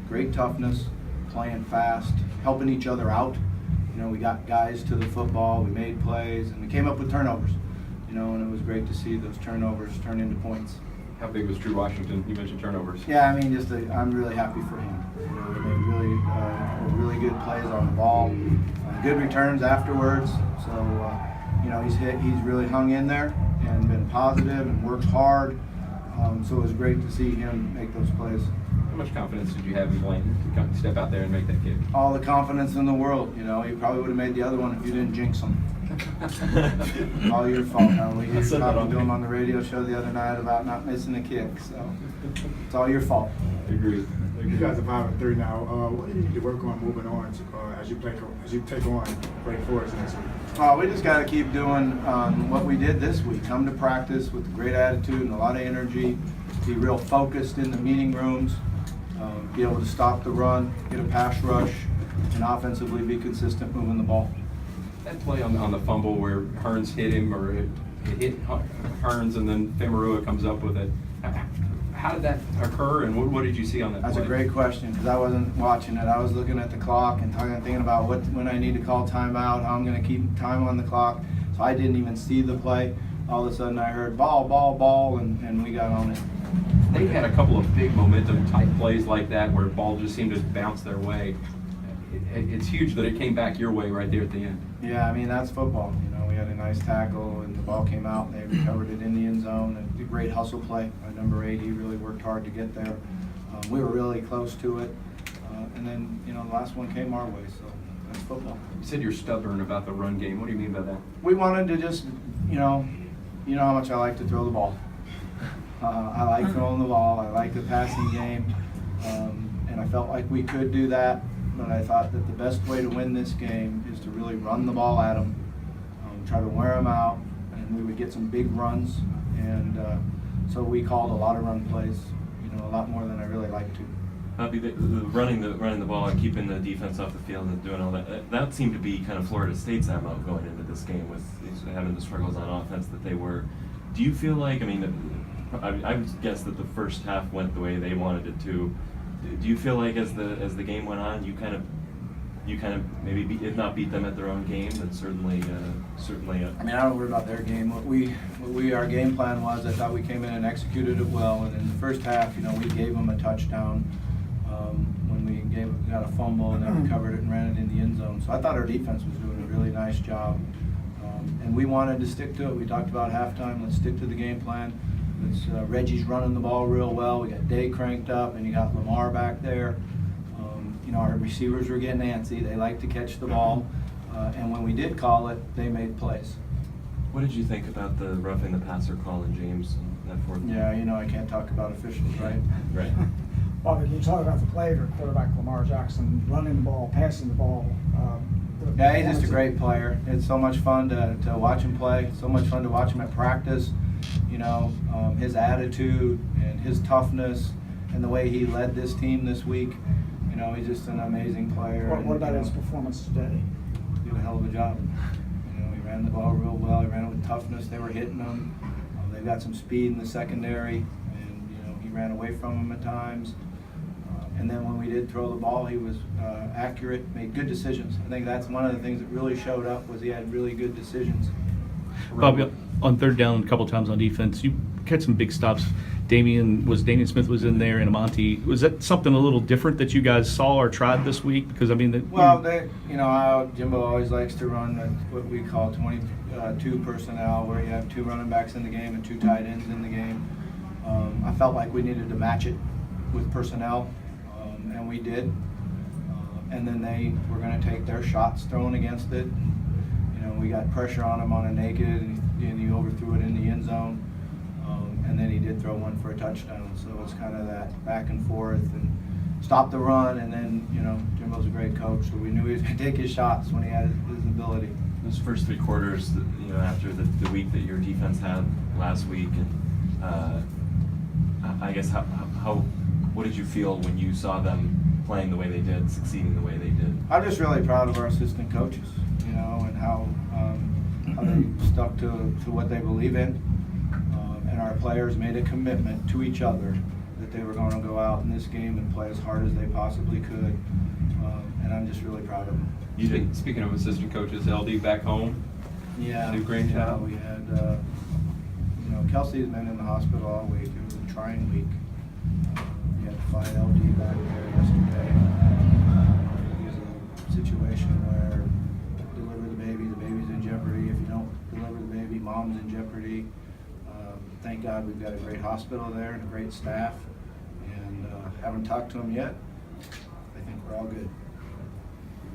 great toughness, playing fast, helping each other out. You know, we got guys to the football, we made plays, and we came up with turnovers. You know, and it was great to see those turnovers turn into points. How big was Drew Washington? You mentioned turnovers. Yeah, I mean, I'm really happy for him. You know, he made really good plays on the ball, good returns afterwards. So, you know, he's really hung in there and been positive and works hard. So it was great to see him make those plays. How much confidence did you have in Blaine to come step out there and make that kick? All the confidence in the world. You know, he probably would have made the other one if you didn't jinx him. All your fault. We talked to him on the radio show the other night about not missing a kick. So it's all your fault. I agree. You guys are 5-3 now. What do you need to work on moving on as you take on Wake Forest next week? We just got to keep doing what we did this week. Come to practice with a great attitude and a lot of energy. Be real focused in the meeting rooms. Be able to stop the run, get a pass rush, and offensively be consistent moving the ball. That play on the fumble where Hearns hit him, or it hit Hearns, and then Famarua comes up with it. How did that occur, and what did you see on that That's play? a great question, because I wasn't watching it. I was looking at the clock and thinking about when I need to call timeout, how I'm going to keep time on the clock. So I didn't even see the play. All of a sudden I heard ball, and we got on it. They had a couple of big momentum-type plays like that where ball just seemed to bounce their way. It's huge that it came back your way right there at the end. Yeah, I mean, that's football. You know, we had a nice tackle, and the ball came out, and they recovered it in the end zone. And a great hustle play. Number 8, he really worked hard to get there. We were really close to it. And then, you know, the last one came our way, so that's football. You said you're stubborn about the run game. What do you mean by that? We wanted to just, you know how much I like to throw the ball. I like throwing the ball. I like the passing game. And I felt like we could do that. But I thought that the best way to win this game is to really run the ball at them, try to wear them out, and we would get some big runs. And so we called a lot of run plays, you know, a lot more than I really like to. Bobby, the running the ball and keeping the defense off the field and doing all that seemed to be kind of Florida State's MO going into this game with having the struggles on offense that they were. Do you feel like, I mean, I would guess that the first half went the way they wanted it to. Do you feel like as the game went on, you kind of maybe if not beat them at their own game, then certainly. I mean, I don't worry about their game. Our game plan was, I thought we came in and executed it well. And in the first half, you know, we gave them a touchdown when we got a fumble and then recovered it and ran it in the end zone. So I thought our defense was doing a really nice job, and we wanted to stick to it. We talked about halftime. Let's stick to the game plan. Reggie's running the ball real well. We got Day cranked up, and you got Lamar back there. You know, our receivers were getting antsy. They like to catch the ball, and when we did call it, they made plays. What did you think about the roughing the passer call in James and that fourth? Yeah, you know, I can't talk about officials, right? Right. Bobby, can you talk about the play or quarterback Lamar Jackson running the ball, passing the ball? Yeah, he's just a great player. It's so much fun to watch him play. So much fun to watch him at practice. You know, his attitude and his toughness and the way he led this team this week. You know, he's just an amazing player. What about his performance today? He did a hell of a job. You know, he ran the ball real well. He ran it with toughness. They were hitting him. They've got some speed in the secondary, and you know, he ran away from them at times. And then when we did throw the ball, he was accurate, made good decisions. I think that's one of the things that really showed up was he had really good decisions. Bobby, on third down, a couple times on defense, you catch some big stops. Damian Smith was in there, and Amante. Was that something a little different that you guys saw or tried this week? Because I mean, Jimbo always likes to run what we call 22 personnel, where you have 2 running backs in the game and 2 tight ends in the game. I felt like we needed to match it with personnel, and we did. And then they were going to take their shots thrown against it. You know, we got pressure on him on a naked, and he overthrew it in the end zone. And then he did throw one for a touchdown. So it's kind of that back and forth and stop the run. And then, you know, Jimbo's a great coach, so we knew he was going to take his shots when he had his ability. Those first 3 quarters, you know, after the week that your defense had last week, and I guess what did you feel when you saw them playing the way they did, succeeding the way they did? I'm just really proud of our assistant coaches, you know, and how they stuck to what they believe in. And our players made a commitment to each other that that they were going to go out in this game and play as hard as they possibly could, and I'm just really proud of them. You didn't. Speaking of assistant coaches, LD back home. Yeah. Did a great yeah, job. We had, Kelsey's been in the hospital all week. It was a trying week. We had to fly LD back there yesterday. It was a situation where deliver the baby's in jeopardy. If you don't deliver the baby, mom's in jeopardy. Thank God we've got a great hospital there and a great staff. And haven't talked to them yet. I think we're all good.